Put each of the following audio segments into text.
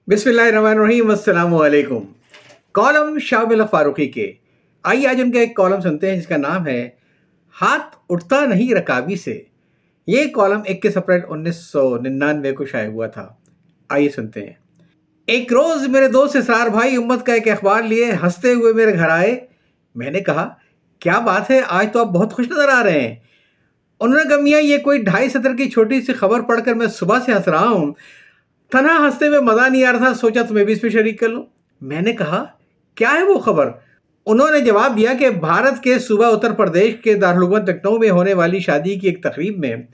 बिस्मिल्लाहिर्रहमानिर्रहीम, अस्सलाम वालेकुम। कॉलम शामिल फारूकी के। आइए आज उनका एक कॉलम सुनते हैं जिसका नाम है हाथ उठता नहीं रकाबी से। ये कॉलम 21 अप्रैल 1999 को शाये हुआ था। आइए सुनते हैं। एक रोज मेरे दोस्त इसरार भाई उम्मत का एक अखबार लिए हंसते हुए मेरे घर आए। मैंने कहा, क्या बात है, आज तो आप बहुत खुश नजर आ रहे हैं। उन्होंने कहा, मियां ये कोई 2.5 सतर की छोटी सी खबर पढ़कर मैं सुबह से हंस रहा हूँ। तन्हा हंसते हुए मजा नहीं आ रहा था, सोचा तुम्हें भी इसमें शरीक कर लूं। मैंने कहा, क्या है वो खबर। उन्होंने जवाब दिया कि भारत के सूबा उत्तर प्रदेश के दारुल लखनऊ में होने वाली शादी की एक तकरीब में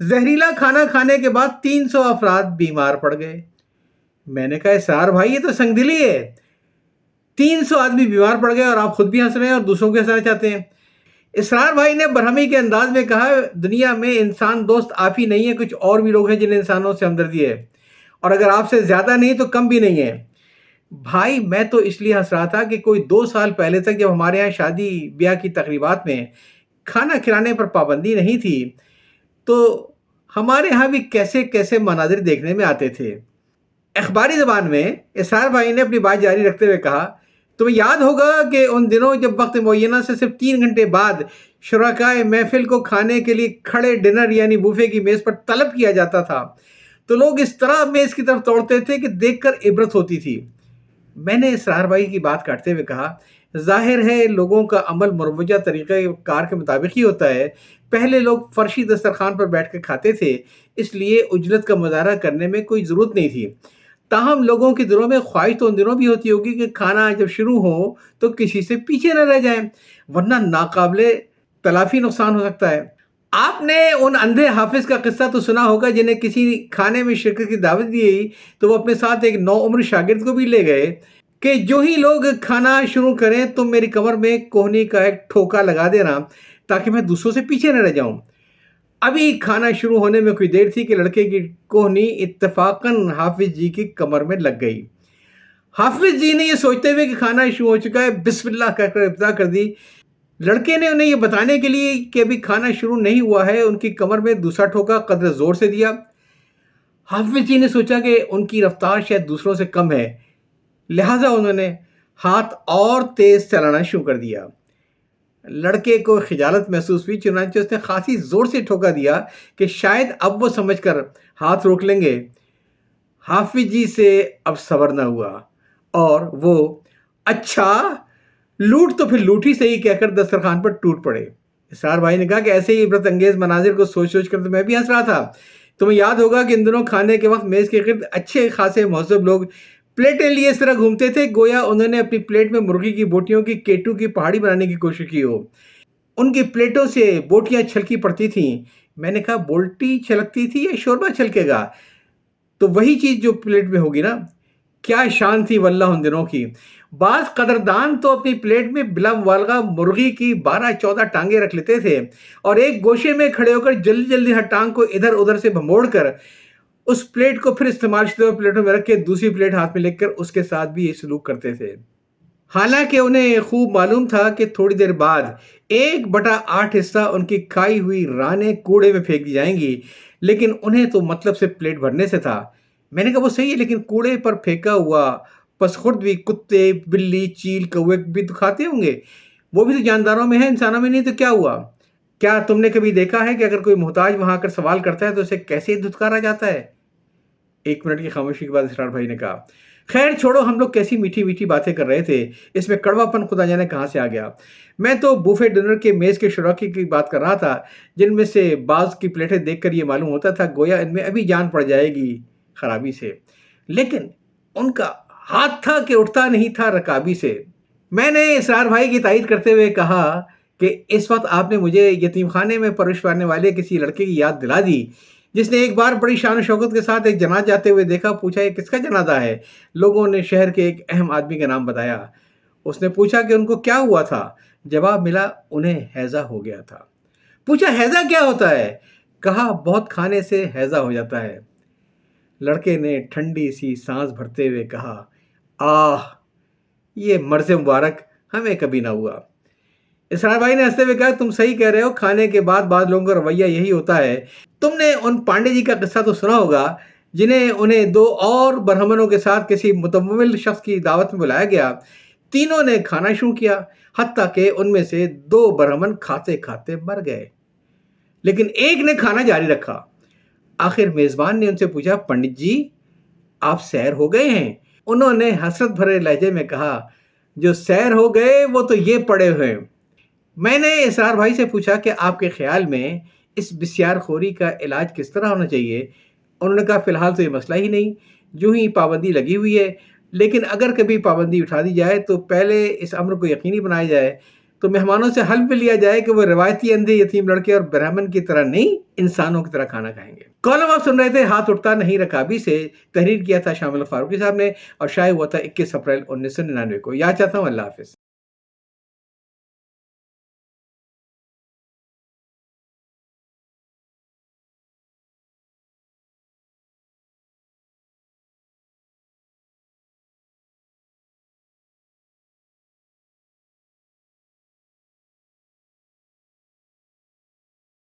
जहरीला खाना खाने के बाद 300 अफराद बीमार पड़ गए। मैंने कहा, सार भाई ये तो संगदिली है। 300 आदमी बीमार पड़ गए और आप खुद भी हंस रहे हैं और दूसरों को हंसाना चाहते हैं। इसरार भाई ने बरहमी के अंदाज में कहा, दुनिया में इंसान दोस्त आप ही नहीं है, कुछ और भी लोग हैं जिन इंसानों से हमदर्दी है, और अगर आपसे ज्यादा नहीं तो कम भी नहीं है। भाई मैं तो इसलिए हंस रहा था कि कोई 2 साल पहले तक जब हमारे यहाँ शादी ब्याह की तकरीबात में खाना खिलाने पर पाबंदी नहीं थी तो हमारे यहाँ भी कैसे कैसे मनाजिर देखने में आते थे। अखबारी ज़बान में इसरार भाई ने अपनी बात जारी रखते हुए कहा, तुम्हें याद होगा कि उन दिनों जब वक्त मुअय्यना से सिर्फ 3 घंटे बाद शुरकाए महफिल को खाने के लिए खड़े डिनर यानी बूफे की मेज़ पर तलब किया जाता था तो लोग इस तरह मेज़ की तरफ दौड़ते थे कि देखकर इबरत होती थी। मैंने इसरार भाई की बात काटते हुए कहा, जाहिर है लोगों का अमल मुरवजा तरीक़े कार के मुताबिक ही होता है। पहले लोग फर्शी दस्तरखान पर बैठ कर खाते थे, इसलिए उजलत का मुजाहरा करने में कोई ज़रूरत नहीं थी। ताहम लोगों के दिलों में ख्वाहिश तो उन दिनों भी होती होगी कि खाना जब शुरू हो तो किसी से पीछे न रह जाए, वरना नाकाबिले तलाफी नुकसान हो सकता है। आपने उन अंधे हाफिज का किस्सा तो सुना होगा जिन्हें किसी खाने में शिरकत की दावत दी तो वो अपने साथ एक नौउम्र शागिर्द को भी ले गए कि जो ही लोग खाना शुरू करें तो मेरी कमर में कोहनी का एक ठोका लगा देना ताकि मैं दूसरों से पीछे न रह जाऊं। अभी खाना शुरू होने में कोई देर थी कि लड़के की कोहनी इत्तफाकन हाफिज जी की कमर में लग गई। हाफिज जी ने ये सोचते हुए कि खाना शुरू हो चुका है बिस्मिल्लाह कहकर इब्तिदा कर दी। लड़के ने उन्हें ये बताने के लिए कि अभी खाना शुरू नहीं हुआ है उनकी कमर में दूसरा ठोका कदर जोर से दिया। हाफिज जी ने सोचा कि उनकी रफ्तार शायद दूसरों से कम है, लिहाजा उन्होंने हाथ और तेज चलाना शुरू कर दिया। लड़के को खिजालत महसूस हुई, चुनांचे उसने खासी जोर से ठोका दिया कि शायद अब वो समझकर हाथ रोक लेंगे। हाफिज जी से अब सब्र न हुआ और वो अच्छा लूट तो फिर लूट ही सही कहकर दस्तरखान पर टूट पड़े। इसरार भाई ने कहा कि ऐसे ही इबरत अंगेज मनाजिर को सोच सोच कर तो मैं भी हंस रहा था। तुम्हें याद होगा कि इन दिनों खाने के वक्त मेज़ के गिर्द अच्छे खासे महज़ब लोग प्लेटें लिए इस तरह घूमते थे गोया उन्होंने अपनी प्लेट में मुर्गी की बोटियों की केटू की पहाड़ी बनाने की कोशिश की हो। उनकी प्लेटों से बोटियां छलकी पड़ती थीं। मैंने कहा, बोटी छलकती थी या शोरबा छलकेगा? तो वही चीज़ जो प्लेट में होगी ना। क्या शान थी वल्लाह उन दिनों की। बाज़ कदरदान तो अपनी प्लेट में बिला मुबालगा मुर्गी की 12-14 टांगे रख लेते थे और एक गोशे में खड़े होकर जल्दी जल्दी हर टांग को इधर उधर से भमोड़ कर उस प्लेट को फिर इस्तेमाल शुदा प्लेटों में रख के दूसरी प्लेट हाथ में लेकर उसके साथ भी ये सलूक करते थे। हालांकि उन्हें खूब मालूम था कि थोड़ी देर बाद 1/8 हिस्सा उनकी खाई हुई रानें कूड़े में फेंक दी जाएंगी, लेकिन उन्हें तो मतलब से प्लेट भरने से था। मैंने कहा, वो सही है, लेकिन कूड़े पर फेंका हुआ पसखुर्द भी कुत्ते बिल्ली चील कौवे भी तो खाते होंगे। वो भी तो जानदारों में है, इंसानों में नहीं, तो क्या हुआ? क्या तुमने कभी देखा है कि अगर कोई मोहताज वहां आकर सवाल करता है तो उसे कैसे धुतकारा जाता है? 1 मिनट की खामोशी के बाद इसरार भाई ने कहा, खैर छोड़ो, हम लोग कैसी मीठी मीठी बातें कर रहे थे, इसमें कड़वापन खुदा जाने कहाँ से आ गया। मैं तो बुफे डिनर के मेज़ के शुराकी की बात कर रहा था जिनमें से बाज़ की प्लेटें देखकर ये मालूम होता था गोया इनमें अभी जान पड़ जाएगी खराबी से, लेकिन उनका हाथ था कि उठता नहीं था रकाबी से। मैंने इसरार भाई की तारीफ करते हुए कहा कि इस वक्त आपने मुझे यतीम खाने में परवरिश पाने वाले किसी लड़के की याद दिला दी जिसने एक बार बड़ी शान और शौकत के साथ एक जनाजा जाते हुए देखा। पूछा, ये किसका जनाजा है? लोगों ने शहर के एक अहम आदमी का नाम बताया। उसने पूछा कि उनको क्या हुआ था? जवाब मिला, उन्हें हैजा हो गया था। पूछा, हैजा क्या होता है? कहा, बहुत खाने से हैजा हो जाता है। लड़के ने ठंडी सी सांस भरते हुए कहा, आह, ये मर्ज मुबारक हमें कभी ना हुआ। इसरार भाई ने हंसते हुए कहा, तुम सही कह रहे हो, खाने के बाद लोगों का रवैया यही होता है। तुमने उन पांडे जी का किस्सा तो सुना होगा جنہیں انہیں 2 اور برہمنوں کے ساتھ کسی متمول شخص کی دعوت میں بلایا گیا، تینوں نے کھانا شروع کیا، حتیٰ کہ ان میں سے 2 برہمن کھاتے کھاتے مر گئے، لیکن ایک نے کھانا جاری رکھا۔ آخر میزبان نے ان سے پوچھا، پنڈت جی آپ سیر ہو گئے ہیں؟ انہوں نے حسرت بھرے لہجے میں کہا، جو سیر ہو گئے وہ تو یہ پڑے ہوئے۔ میں نے اسرار بھائی سے پوچھا کہ آپ کے خیال میں اس بسیار خوری کا علاج کس طرح ہونا چاہیے؟ انہوں نے کہا فی الحال تو یہ مسئلہ ہی نہیں، جو ہی پابندی لگی ہوئی ہے، لیکن اگر کبھی پابندی اٹھا دی جائے تو پہلے اس امر کو یقینی بنایا جائے، تو مہمانوں سے حلف بھی لیا جائے کہ وہ روایتی اندھے یتیم لڑکے اور برہمن کی طرح نہیں، انسانوں کی طرح کھانا کھائیں گے۔ کالم آپ سن رہے تھے ہاتھ اٹھتا نہیں رکابی سے، تحریر کیا تھا شامل فاروقی صاحب نے اور شائع ہوا تھا 21 اپریل 1999 کو۔ یاد چاہتا ہوں، اللہ حافظ۔